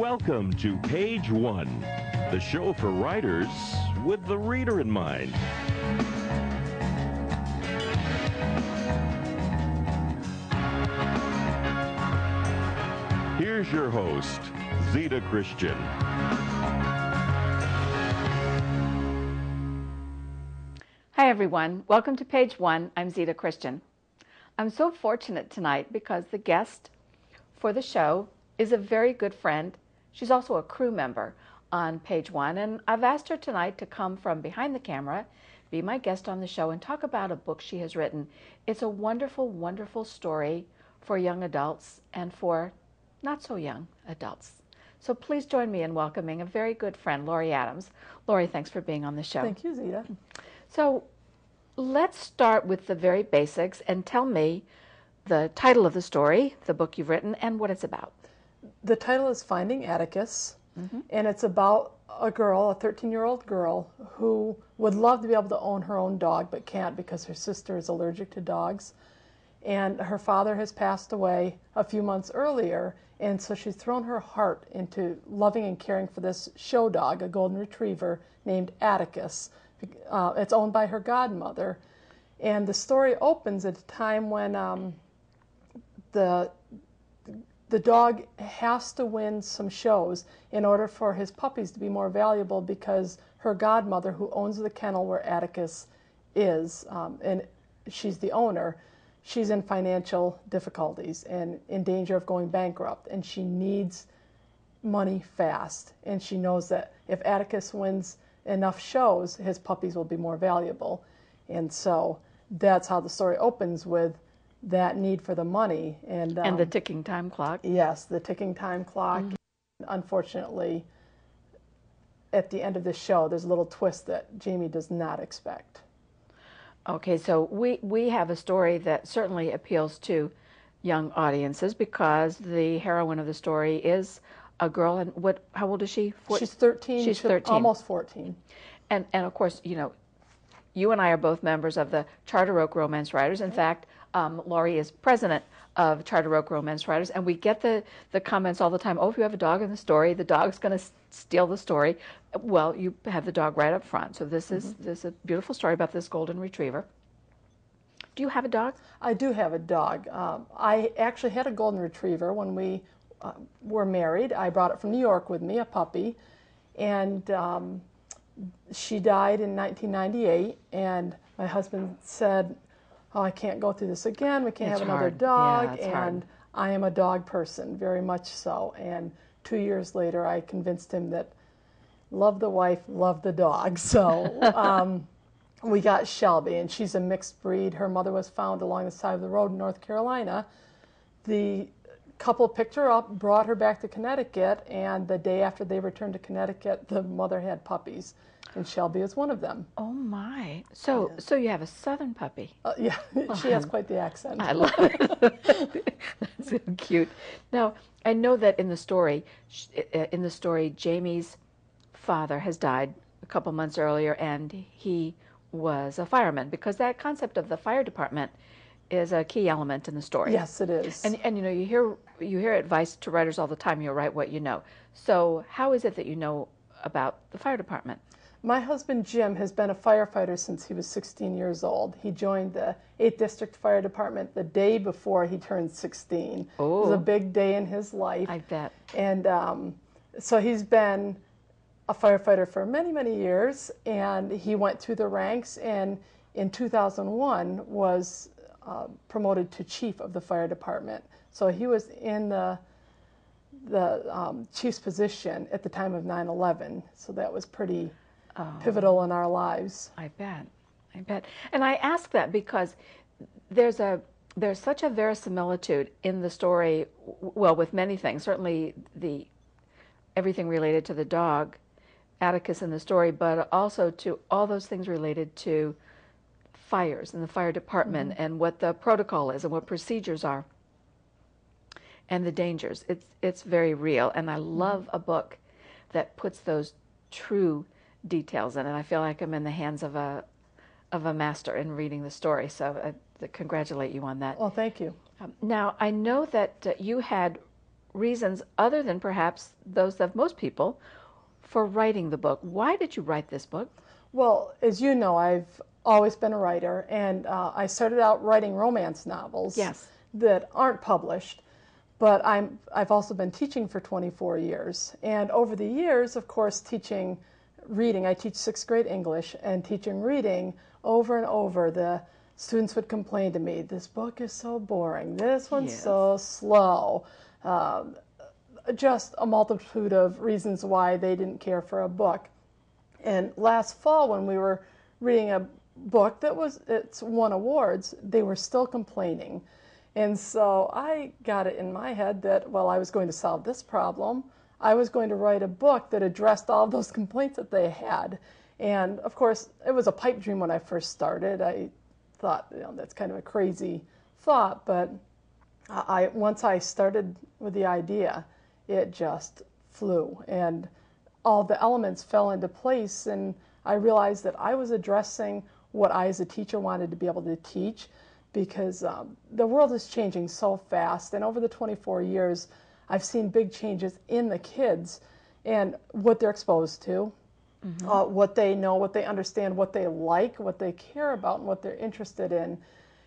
Welcome to Page One, the show for writers with the reader in mind. Here's your host, Zita Christian. Hi everyone, welcome to Page One. I'm Zita Christian. I'm so fortunate tonight because the guest for the show is a very good friend. She's also a crew member on Page One, and I've asked her tonight to come from behind the camera, be my guest on the show, and talk about a book she has written. It's a wonderful, wonderful story for young adults and for not so young adults. So please join me in welcoming a very good friend, Laurie Adams. Laurie, thanks for being on the show. Thank you, Zita. So let's start with the very basics and tell me the title of the story, the book you've written, and what it's about. The title is Finding Atticus, and it's about a girl, a 13-year-old girl, who would love to be able to own her own dog, but can't because her sister is allergic to dogs. And her father has passed away a few months earlier, and so she's thrown her heart into loving and caring for this show dog, a golden retriever named Atticus. It's owned by her godmother. And the story opens at a time when the dog has to win some shows in order for his puppies to be more valuable, because her godmother, who owns the kennel where Atticus is, and she's the owner, she's in financial difficulties and in danger of going bankrupt, and she needs money fast. And she knows that if Atticus wins enough shows, his puppies will be more valuable. And so that's how the story opens, with that need for the money. And the ticking time clock. Yes, the ticking time clock. Unfortunately, at the end of the show, there's a little twist that Jamie does not expect. Okay, so we have a story that certainly appeals to young audiences because the heroine of the story is a girl. And how old is she? She's 13. She's 13. Almost 14. And of course, you and I are both members of the Charter Oak Romance Writers. In fact, Laurie is president of Charter Oak Romance Writers, and we get the comments all the time, oh, if you have a dog in the story, the dog's going to steal the story. Well, you have the dog right up front. So this is a beautiful story about this golden retriever. Do you have a dog? I do have a dog. I actually had a golden retriever when we were married. I brought it from New York with me, a puppy, and she died in 1998, and my husband said, oh, I can't go through this again. We can't have another dog. Yeah, and I am a dog person, very much so. And 2 years later, I convinced him that love the wife, love the dog. So we got Shelby, and she's a mixed breed. Her mother was found along the side of the road in North Carolina. The couple picked her up, brought her back to Connecticut, and the day after they returned to Connecticut, the mother had puppies, and Shelby is one of them. Oh my! So you have a southern puppy? Yeah, she has quite the accent. I love it. That's so cute. Now I know that in the story, Jamie's father has died a couple months earlier, and he was a fireman, because that concept of the fire department is a key element in the story. Yes, it is. And you hear advice to writers all the time. You write what you know. So how is it that you know about the fire department? My husband Jim has been a firefighter since he was 16 years old. He joined the 8th District Fire Department the day before he turned 16. Oh. It was a big day in his life. I bet. And so he's been a firefighter for many, many years, and he went through the ranks, and in 2001 was promoted to chief of the fire department. So he was in the chief's position at the time of 9/11. So that was pretty pivotal in our lives. I bet. And I ask that because there's such a verisimilitude in the story, well, with many things, certainly everything related to the dog, Atticus in the story, but also to all those things related to fires in the fire department and what the protocol is and what procedures are and the dangers. It's very real, and I love a book that puts those true details in it. I feel like I'm in the hands of a master in reading the story, so I congratulate you on that. Well, thank you. Now, I know that you had reasons other than perhaps those of most people for writing the book. Why did you write this book? Well, as you know, I've always been a writer, and I started out writing romance novels Yes. that aren't published, but I've also been teaching for 24 years. And over the years, of course, teaching reading, I teach 6th grade English, and teaching reading over and over, the students would complain to me, this book is so boring, this one's Yes. so slow. Just a multitude of reasons why they didn't care for a book. And last fall, when we were reading a book it's won awards, they were still complaining. And so I got it in my head that, well, I was going to solve this problem. I was going to write a book that addressed all those complaints that they had. And of course, it was a pipe dream when I first started. I thought, that's kind of a crazy thought, but once I started with the idea, it just flew, and all the elements fell into place, and I realized that I was addressing what I as a teacher wanted to be able to teach, because the world is changing so fast, and over the 24 years I've seen big changes in the kids and what they're exposed to, what they know, what they understand, what they like, what they care about, and what they're interested in.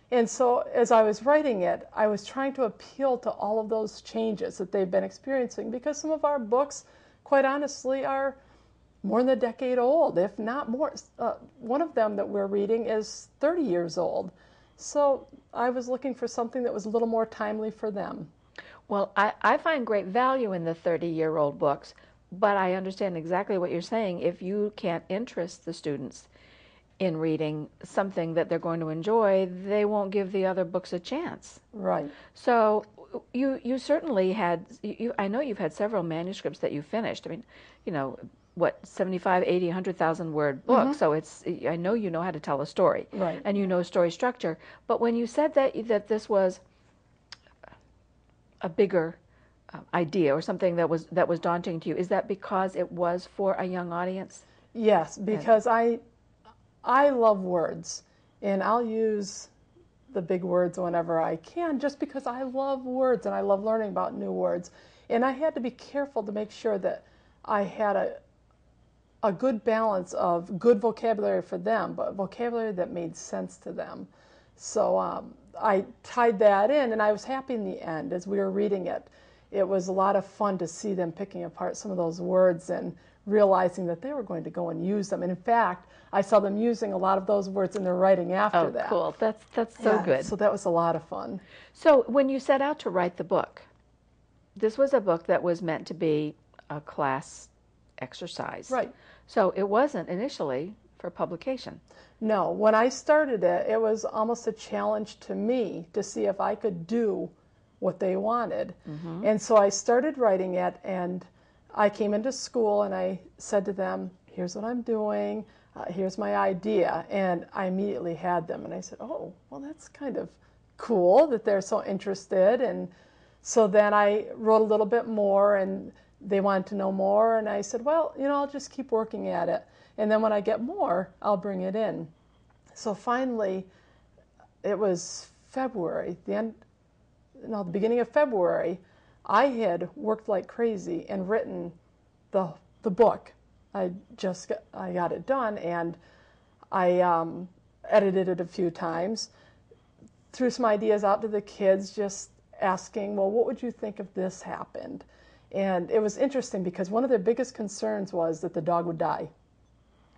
And so as I was writing it, I was trying to appeal to all of those changes that they've been experiencing, because some of our books, quite honestly, are more than a decade old, if not more. One of them that we're reading is 30 years old. So I was looking for something that was a little more timely for them. Well, I find great value in the 30-year-old books, but I understand exactly what you're saying. If you can't interest the students in reading something that they're going to enjoy, they won't give the other books a chance. Right. So you certainly had, I know you've had several manuscripts that you finished. I mean, what, 75, 80, 100,000 word books. So I know you know how to tell a story. Right. And you know story structure. But when you said that this was a bigger idea or something that was daunting to you, is that because it was for a young audience? Yes, because I love words, and I'll use the big words whenever I can, just because I love words and I love learning about new words. And I had to be careful to make sure that I had a good balance of good vocabulary for them, but vocabulary that made sense to them. So I tied that in, and I was happy in the end as we were reading it. It was a lot of fun to see them picking apart some of those words and realizing that they were going to go and use them. And in fact, I saw them using a lot of those words in their writing after that. Oh, cool. That's so good. So that was a lot of fun. So when you set out to write the book, this was a book that was meant to be a class exercise. Right. So it wasn't initially for publication. No, when I started it, it was almost a challenge to me to see if I could do what they wanted. And so I started writing it, and I came into school and I said to them, here's what I'm doing, here's my idea, and I immediately had them. And I said, oh, well, that's kind of cool that they're so interested. And so then I wrote a little bit more, and they wanted to know more, and I said, well, I'll just keep working at it. And then when I get more, I'll bring it in. So finally, it was February, the beginning of February, I had worked like crazy and written the book. I got it done, and I edited it a few times, threw some ideas out to the kids, just asking, well, what would you think if this happened? And it was interesting because one of their biggest concerns was that the dog would die.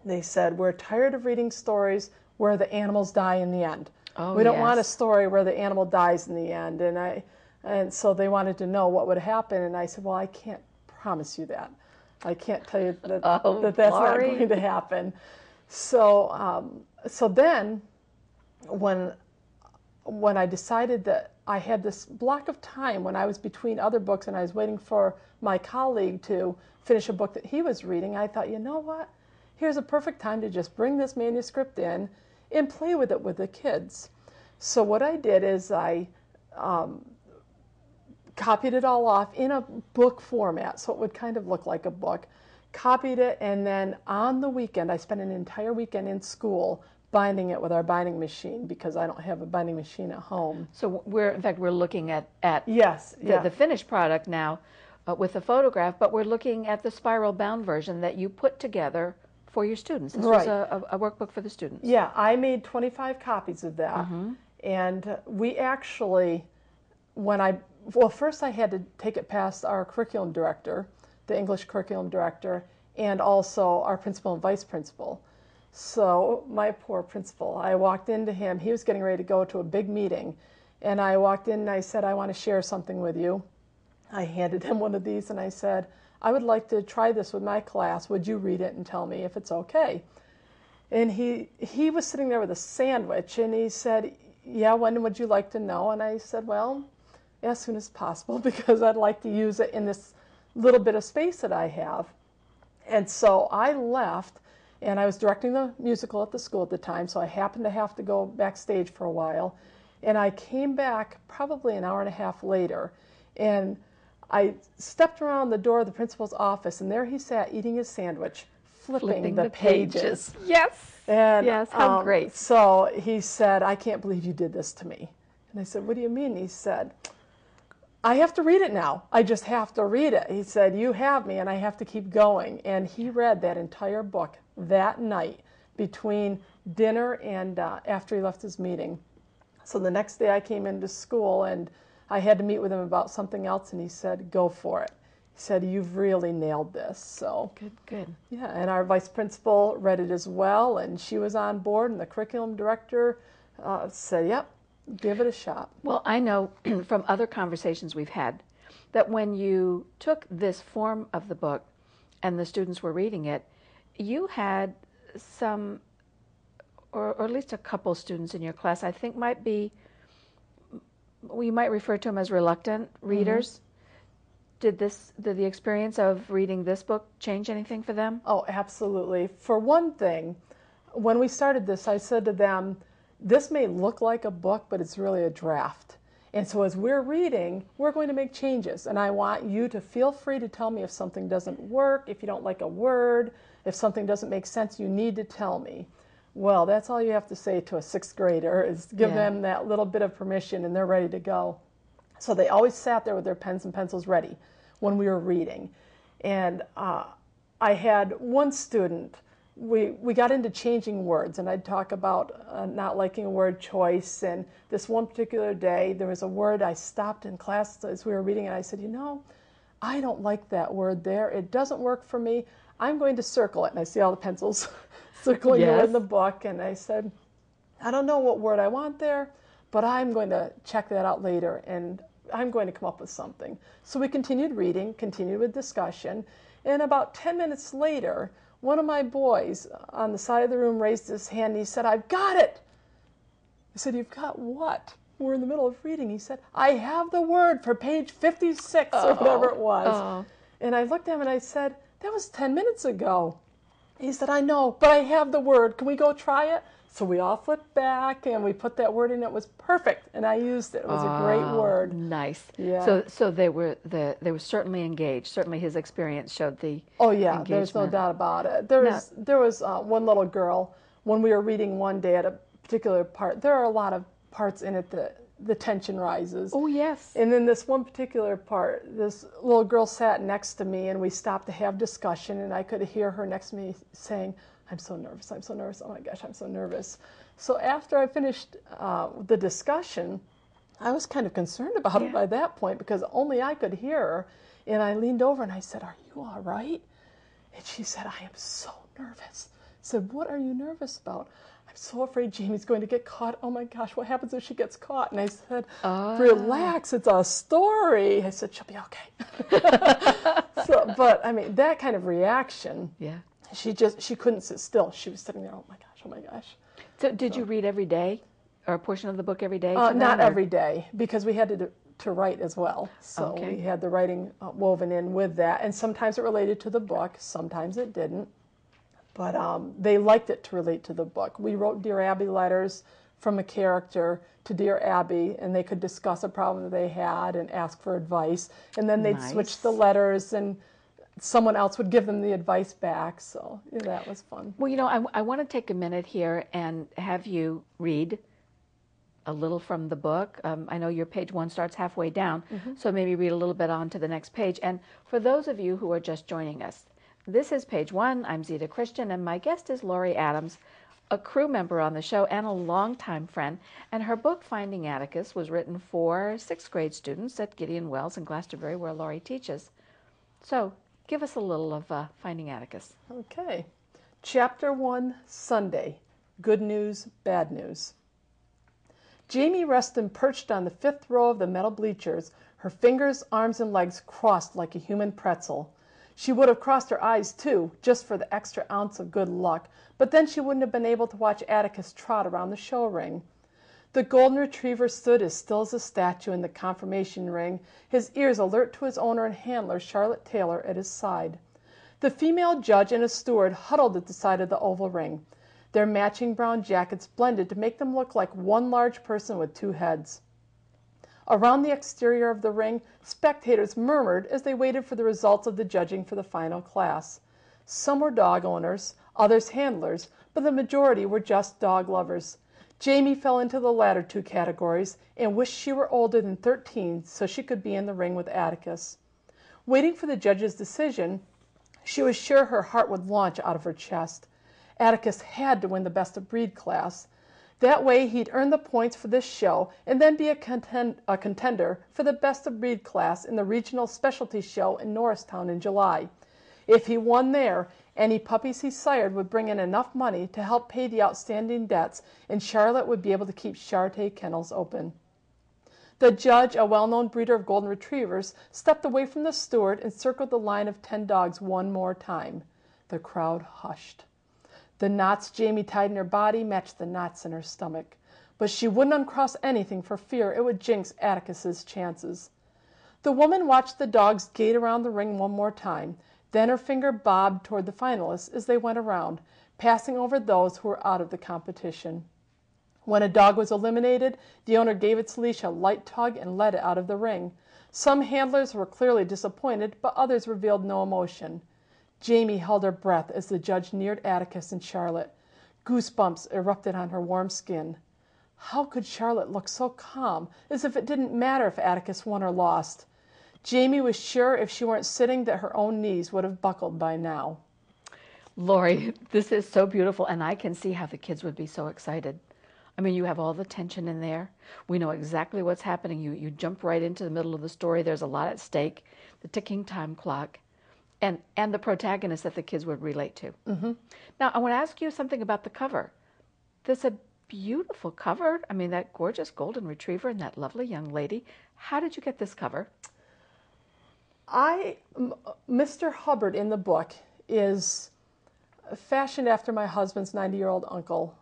They said, we're tired of reading stories where the animals die in the end. Oh, we don't yes. want a story where the animal dies in the end. And so they wanted to know what would happen. And I said, well, I can't promise you that. I can't tell you that, that's Laurie. not going to happen. So then when I decided that I had this block of time when I was between other books and I was waiting for my colleague to finish a book that he was reading, I thought, you know what? Here's a perfect time to just bring this manuscript in and play with it with the kids. So what I did is I copied it all off in a book format, so it would kind of look like a book, copied it, and then on the weekend, I spent an entire weekend in school binding it with our binding machine because I don't have a binding machine at home. So in fact, we're looking at Yes, the finished product now with the photograph, but we're looking at the spiral bound version that you put together for your students. This was a workbook for the students. Yeah, I made 25 copies of that. And we actually, first I had to take it past our curriculum director, the English curriculum director, and also our principal and vice principal. So my poor principal, I walked into him, he was getting ready to go to a big meeting, and I walked in and I said, I want to share something with you. I handed him one of these and I said, I would like to try this with my class. Would you read it and tell me if it's okay? And he was sitting there with a sandwich and he said, yeah, when would you like to know? And I said, well, as soon as possible because I'd like to use it in this little bit of space that I have. And so I left, and I was directing the musical at the school at the time, so I happened to have to go backstage for a while. And I came back probably an hour and a half later, and I stepped around the door of the principal's office, and there he sat eating his sandwich, flipping the pages. Yes. And, yes, how great. So he said, I can't believe you did this to me. And I said, what do you mean? He said, I have to read it now. I just have to read it. He said, you have me, and I have to keep going. And he read that entire book that night between dinner and after he left his meeting. So the next day I came into school, and I had to meet with him about something else, and he said, go for it. He said, you've really nailed this. So Good. Yeah, and our vice principal read it as well, and she was on board, and the curriculum director said, yep, give it a shot. Well, I know from other conversations we've had that when you took this form of the book and the students were reading it, you had some, or at least a couple students in your class, I think might be, we might refer to them as reluctant readers. Did the experience of reading this book change anything for them? Oh, absolutely. For one thing, when we started this, I said to them, this may look like a book, but it's really a draft. And so as we're reading, we're going to make changes. And I want you to feel free to tell me if something doesn't work, if you don't like a word, if something doesn't make sense, you need to tell me. Well, that's all you have to say to a sixth grader is give them that little bit of permission and they're ready to go. So they always sat there with their pens and pencils ready when we were reading. And I had one student, we got into changing words, and I'd talk about not liking a word choice. And this one particular day, there was a word I stopped in class as we were reading, and I said, you know, I don't like that word there. It doesn't work for me. I'm going to circle it. And I see all the pencils circling it in the book. And I said, I don't know what word I want there, but I'm going to check that out later, and I'm going to come up with something. So we continued reading, continued with discussion, and about 10 minutes later, one of my boys on the side of the room raised his hand and he said, I've got it. I said, you've got what? We're in the middle of reading. He said, I have the word for page 56 or whatever it was. And I looked at him and I said, that was 10 minutes ago. He said, I know, but I have the word. Can we go try it? So we all flipped back and we put that word in. It was perfect, and I used it. It was a great word. Nice. Yeah. So they were certainly engaged. Certainly his experience showed the engagement. There's no doubt about it. There was one little girl when we were reading one day at a particular part. There are a lot of parts in it that the tension rises. Oh yes. And then this one particular part, this little girl sat next to me, and we stopped to have discussion, and I could hear her next to me saying, I'm so nervous, I'm so nervous, oh my gosh, I'm so nervous. So after I finished the discussion, I was kind of concerned about it by that point because only I could hear her. And I leaned over and I said, are you all right? And she said, I am so nervous. I said, what are you nervous about? I'm so afraid Jamie's going to get caught. Oh my gosh, what happens if she gets caught? And I said, relax, it's a story. I said, she'll be okay. But I mean, that kind of reaction. Yeah. She couldn't sit still. She was sitting there, oh my gosh. So did you read every day or a portion of the book every day? Not every day, because we had to write as well. So we had the writing woven in with that. And sometimes it related to the book, sometimes it didn't. But they liked it to relate to the book. We wrote Dear Abby letters from a character to Dear Abby, and they could discuss a problem that they had and ask for advice. And then they'd switch the letters and someone else would give them the advice back. So yeah, that was fun. Well, you know, I want to take a minute here and have you read a little from the book. I know your page 1 starts halfway down, so maybe read a little bit on to the next page. And for those of you who are just joining us, this is page 1. I'm Zita Christian, and my guest is Laurie Adams, a crew member on the show and a longtime friend. And her book, Finding Atticus, was written for 6th grade students at Gideon Wells in Glastonbury, where Laurie teaches. So give us a little of Finding Atticus. Okay. Chapter 1, Sunday. Good news, bad news. Jamie Reston perched on the 5th row of the metal bleachers, her fingers, arms, and legs crossed like a human pretzel. She would have crossed her eyes, too, just for the extra ounce of good luck, but then she wouldn't have been able to watch Atticus trot around the show ring. The golden retriever stood as still as a statue in the confirmation ring, his ears alert to his owner and handler, Charlotte Taylor, at his side. The female judge and a steward huddled at the side of the oval ring. Their matching brown jackets blended to make them look like one large person with 2 heads. Around the exterior of the ring, spectators murmured as they waited for the results of the judging for the final class. Some were dog owners, others handlers, but the majority were just dog lovers. Jamie fell into the latter 2 categories and wished she were older than 13 so she could be in the ring with Atticus. Waiting for the judge's decision, she was sure her heart would launch out of her chest. Atticus had to win the best of breed class. That way he'd earn the points for this show and then be a contender for the best of breed class in the regional specialty show in Norristown in July. If he won there, any puppies he sired would bring in enough money to help pay the outstanding debts, and Charlotte would be able to keep Charté Kennels open. The judge, a well-known breeder of golden retrievers, stepped away from the steward and circled the line of 10 dogs one more time. The crowd hushed. The knots Jamie tied in her body matched the knots in her stomach, but she wouldn't uncross anything for fear it would jinx Atticus's chances. The woman watched the dogs gait around the ring one more time, then her finger bobbed toward the finalists as they went around, passing over those who were out of the competition. When a dog was eliminated, the owner gave its leash a light tug and led it out of the ring. Some handlers were clearly disappointed, but others revealed no emotion. Jamie held her breath as the judge neared Atticus and Charlotte. Goosebumps erupted on her warm skin. How could Charlotte look so calm, as if it didn't matter if Atticus won or lost? Jamie was sure if she weren't sitting that her own knees would have buckled by now. Laurie, this is so beautiful, and I can see how the kids would be so excited. I mean, you have all the tension in there. We know exactly what's happening. You jump right into the middle of the story. There's a lot at stake, the ticking time clock, and the protagonist that the kids would relate to. Mm-hmm. Now, I want to ask you something about the cover. There's a beautiful cover. I mean, that gorgeous golden retriever and that lovely young lady. How did you get this cover? Mr. Hubbard in the book is fashioned after my husband's 90-year-old uncle,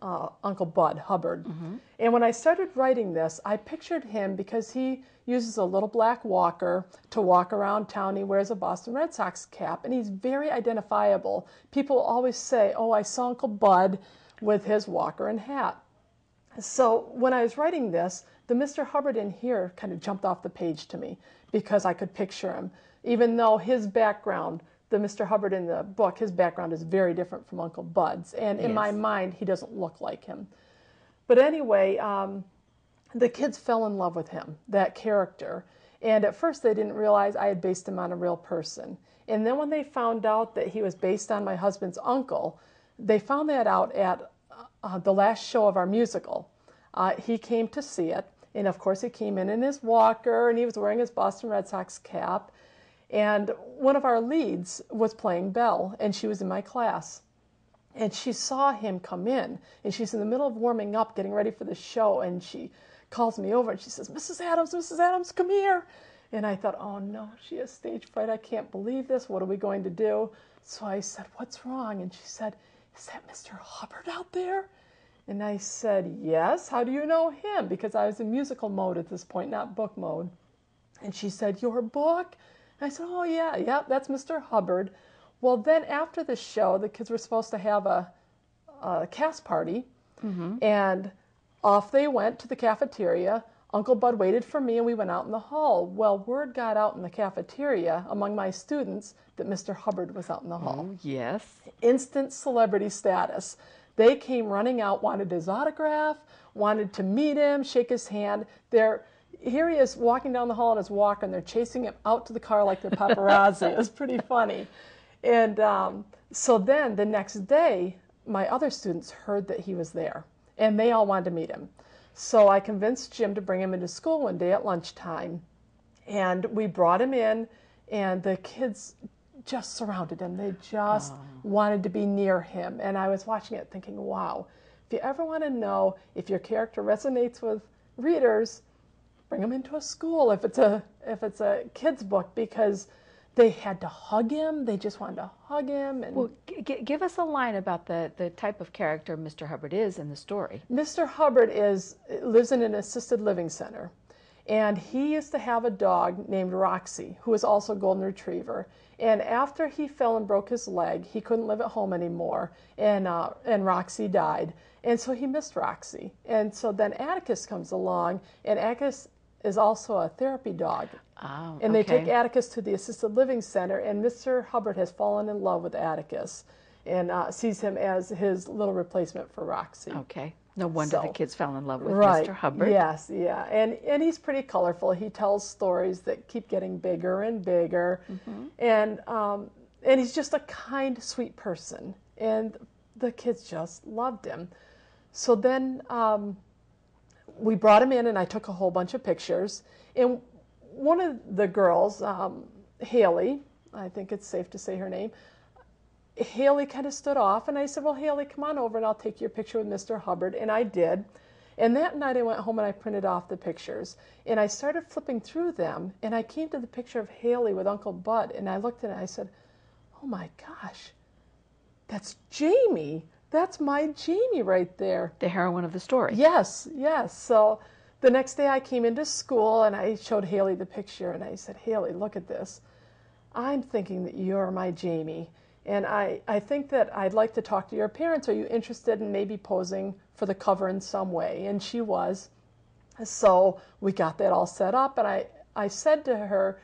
Uncle Bud Hubbard. Mm-hmm. And when I started writing this, I pictured him because he uses a little black walker to walk around town. He wears a Boston Red Sox cap, and he's very identifiable. People always say, oh, I saw Uncle Bud with his walker and hat. So when I was writing this, the Mr. Hubbard in here kind of jumped off the page to me because I could picture him, even though his background, the Mr. Hubbard in the book, his background is very different from Uncle Bud's. And in my mind, he doesn't look like him. But anyway, the kids fell in love with him, that character. And at first they didn't realize I had based him on a real person. And then when they found out that he was based on my husband's uncle, they found that out at the last show of our musical. He came to see it. And of course he came in his walker, and he was wearing his Boston Red Sox cap. And one of our leads was playing Belle, and she was in my class. And she saw him come in, and she's in the middle of warming up, getting ready for the show, and she calls me over, and she says, Mrs. Adams, come here. And I thought, oh no, she has stage fright. I can't believe this. What are we going to do? So I said, what's wrong? And she said, is that Mr. Hubbard out there? And I said, yes. How do you know him? Because I was in musical mode at this point, not book mode. And she said, your book? And I said, oh, yeah, that's Mr. Hubbard. Well, then after the show, the kids were supposed to have a cast party. Mm-hmm. And off they went to the cafeteria. Uncle Bud waited for me and we went out in the hall. Well, word got out in the cafeteria among my students that Mr. Hubbard was out in the hall. Oh, yes. Instant celebrity status. They came running out, wanted his autograph, wanted to meet him, shake his hand. Here he is walking down the hall on his walker, and they're chasing him out to the car like they're paparazzi. It was pretty funny. And so then the next day, my other students heard that he was there, and they all wanted to meet him. So I convinced Jim to bring him into school one day at lunchtime, and we brought him in, and the kids just surrounded him. They just wanted to be near him. And I was watching it thinking, wow, if you ever want to know if your character resonates with readers, bring them into a school if it's a kid's book, because they had to hug him. They just wanted to hug him. And well, give us a line about the type of character Mr. Hubbard is in the story. Mr. Hubbard lives in an assisted living center. And he used to have a dog named Roxy, who was also a golden retriever. And after he fell and broke his leg, he couldn't live at home anymore, and Roxy died. And so he missed Roxy. And so then Atticus comes along, and Atticus is also a therapy dog. Oh, and they take Atticus to the assisted living center, and Mr. Hubbard has fallen in love with Atticus and sees him as his little replacement for Roxy. Okay. No wonder the kids fell in love with right. Mr. Hubbard. Yes, yeah. And he's pretty colorful. He tells stories that keep getting bigger and bigger. Mm-hmm. And he's just a kind, sweet person. And the kids just loved him. So then we brought him in, and I took a whole bunch of pictures. And one of the girls, Haley, I think it's safe to say her name, Haley kind of stood off, and I said, well, Haley, come on over and I'll take your picture with Mr. Hubbard. And I did. And that night I went home and I printed off the pictures. And I started flipping through them, and I came to the picture of Haley with Uncle Bud, and I looked at it and I said, oh my gosh, that's Jamie. That's my Jamie right there. The heroine of the story. Yes, yes. So the next day I came into school and I showed Haley the picture, and I said, Haley, look at this. I'm thinking that you're my Jamie. And I think that I'd like to talk to your parents. Are you interested in maybe posing for the cover in some way? And she was. So we got that all set up, and I said to her,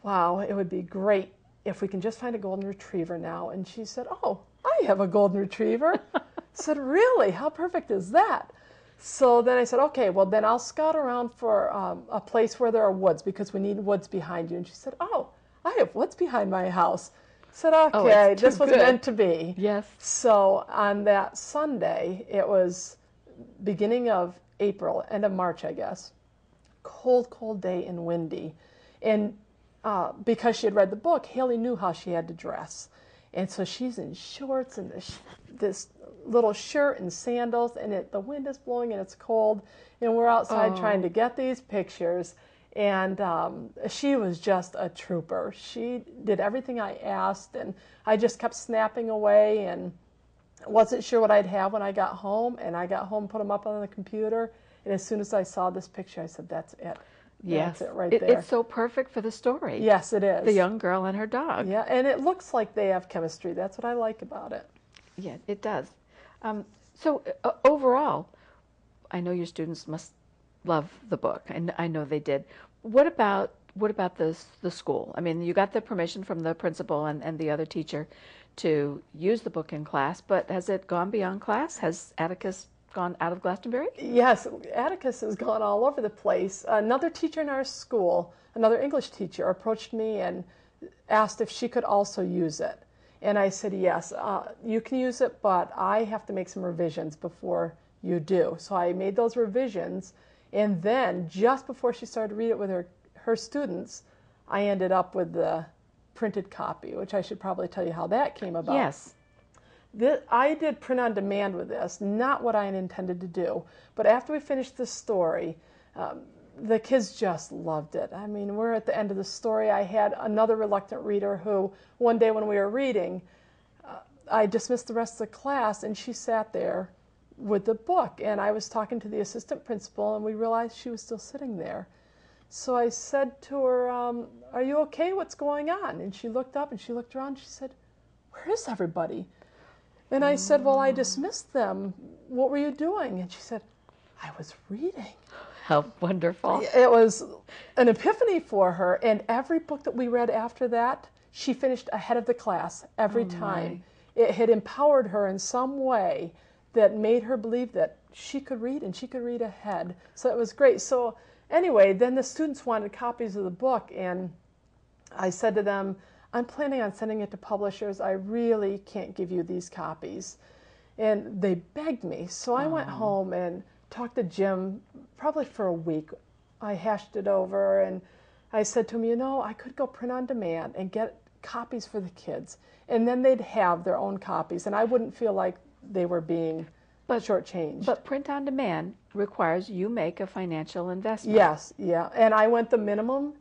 wow, it would be great if we can just find a golden retriever now. And she said, oh, I have a golden retriever. I said, really? How perfect is that? So then I said, okay, well, then I'll scout around for a place where there are woods, because we need woods behind you. And she said, oh, I have woods behind my house. I said, okay, this was meant to be. Yes. So on that Sunday, it was beginning of April, end of March, I guess. Cold, cold day and windy. And because she had read the book, Haley knew how she had to dress. And so she's in shorts and this little shirt and sandals, and the wind is blowing and it's cold. And we're outside trying to get these pictures. And she was just a trooper. She did everything I asked, and I just kept snapping away and wasn't sure what I'd have when I got home. And I got home, put them up on the computer, and as soon as I saw this picture, I said, that's it. Yes. That's it right there. It's so perfect for the story. Yes, it is. The young girl and her dog. Yeah, and it looks like they have chemistry. That's what I like about it. Yeah, it does. So overall, I know your students must love the book, and I know they did. What about the school? I mean, you got the permission from the principal and the other teacher to use the book in class, but has it gone beyond class? Has Atticus gone out of Glastonbury? Yes, Atticus has gone all over the place. Another teacher in our school, another English teacher, approached me and asked if she could also use it. And I said, yes, you can use it, but I have to make some revisions before you do. So I made those revisions. And then, just before she started to read it with her students, I ended up with the printed copy, which I should probably tell you how that came about. Yes. I did print on demand with this, not what I had intended to do. But after we finished the story, the kids just loved it. I mean, we're at the end of the story. I had another reluctant reader who, one day when we were reading, I dismissed the rest of the class, and she sat there with the book, and I was talking to the assistant principal, and we realized she was still sitting there. So I said to her, are you okay? What's going on? And she looked up and she looked around and she said, where is everybody? And I said, well, I dismissed them. What were you doing? And she said, I was reading. How wonderful. It was an epiphany for her, and every book that we read after that, she finished ahead of the class every time. It had empowered her in some way that made her believe that she could read and she could read ahead. So it was great. So anyway, then the students wanted copies of the book, and I said to them, I'm planning on sending it to publishers. I really can't give you these copies. And they begged me. So I went home and talked to Jim probably for a week. I hashed it over, and I said to him, you know, I could go print on demand and get copies for the kids, and then they'd have their own copies, and I wouldn't feel like they were being shortchanged. But print on demand requires you make a financial investment. Yes, yeah. And I went the minimum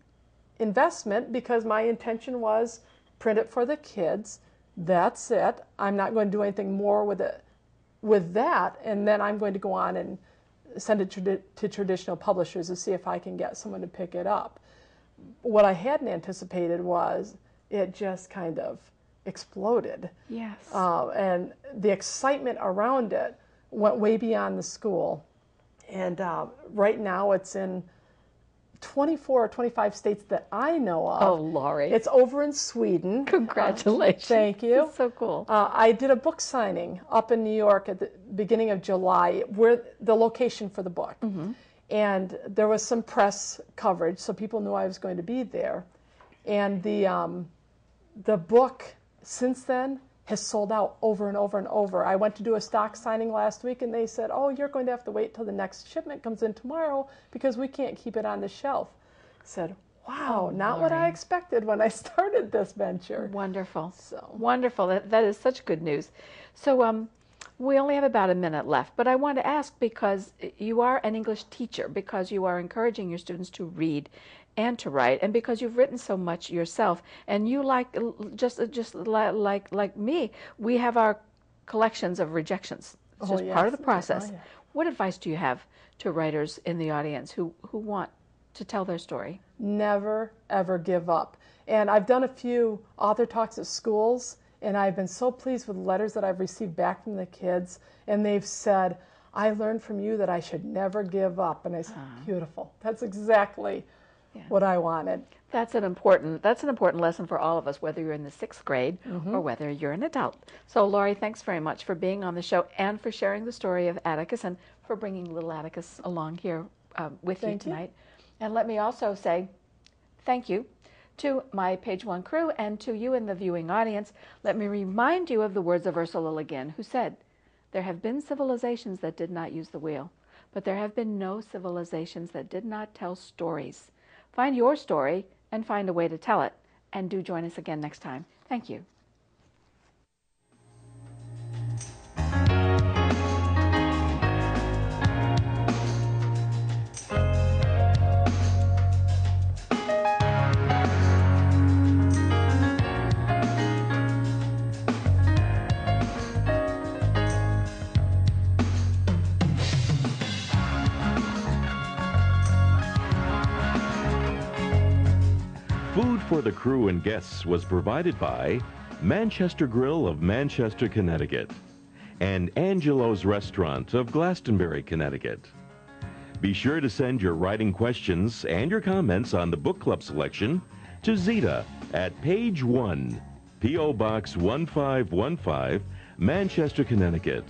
investment because my intention was print it for the kids. That's it. I'm not going to do anything more with it, with that, and then I'm going to go on and send it to traditional publishers to see if I can get someone to pick it up. What I hadn't anticipated was it just kind of exploded. Yes. And the excitement around it went way beyond the school. And right now it's in 24 or 25 states that I know of. Oh, Laurie. It's over in Sweden. Congratulations. Thank you. That's so cool. I did a book signing up in New York at the beginning of July, where the location for the book. And there was some press coverage, so people knew I was going to be there. And the book, since then, has sold out over and over and over. I went to do a stock signing last week, and they said, oh, you're going to have to wait till the next shipment comes in tomorrow because we can't keep it on the shelf. I said, wow, not what I expected when I started this venture. Wonderful. So wonderful. That is such good news. So we only have about a minute left, but I want to ask, because you are an English teacher, because you are encouraging your students to read and to write, and because you've written so much yourself, and you just like me, we have our collections of rejections. It's just part of the process. What advice do you have to writers in the audience who want to tell their story? Never, ever give up. And I've done a few author talks at schools, and I've been so pleased with letters that I've received back from the kids, and they've said, I learned from you that I should never give up. And I said, beautiful. That's exactly what I wanted. That's an important lesson for all of us, whether you're in the 6th grade or whether you're an adult. So, Laurie, thanks very much for being on the show and for sharing the story of Atticus and for bringing little Atticus along here with you tonight. And let me also say thank you to my Page One crew and to you in the viewing audience. Let me remind you of the words of Ursula Le Guin, who said, there have been civilizations that did not use the wheel, but there have been no civilizations that did not tell stories. Find your story and find a way to tell it. And do join us again next time. Thank you. Food for the crew and guests was provided by Manchester Grill of Manchester, Connecticut, and Angelo's Restaurant of Glastonbury, Connecticut. Be sure to send your writing questions and your comments on the book club selection to Zita at Page One, P.O. Box 1515, Manchester, Connecticut,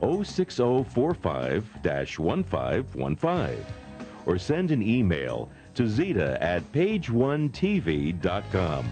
06045-1515, or send an email to Zita at pageonetv.com.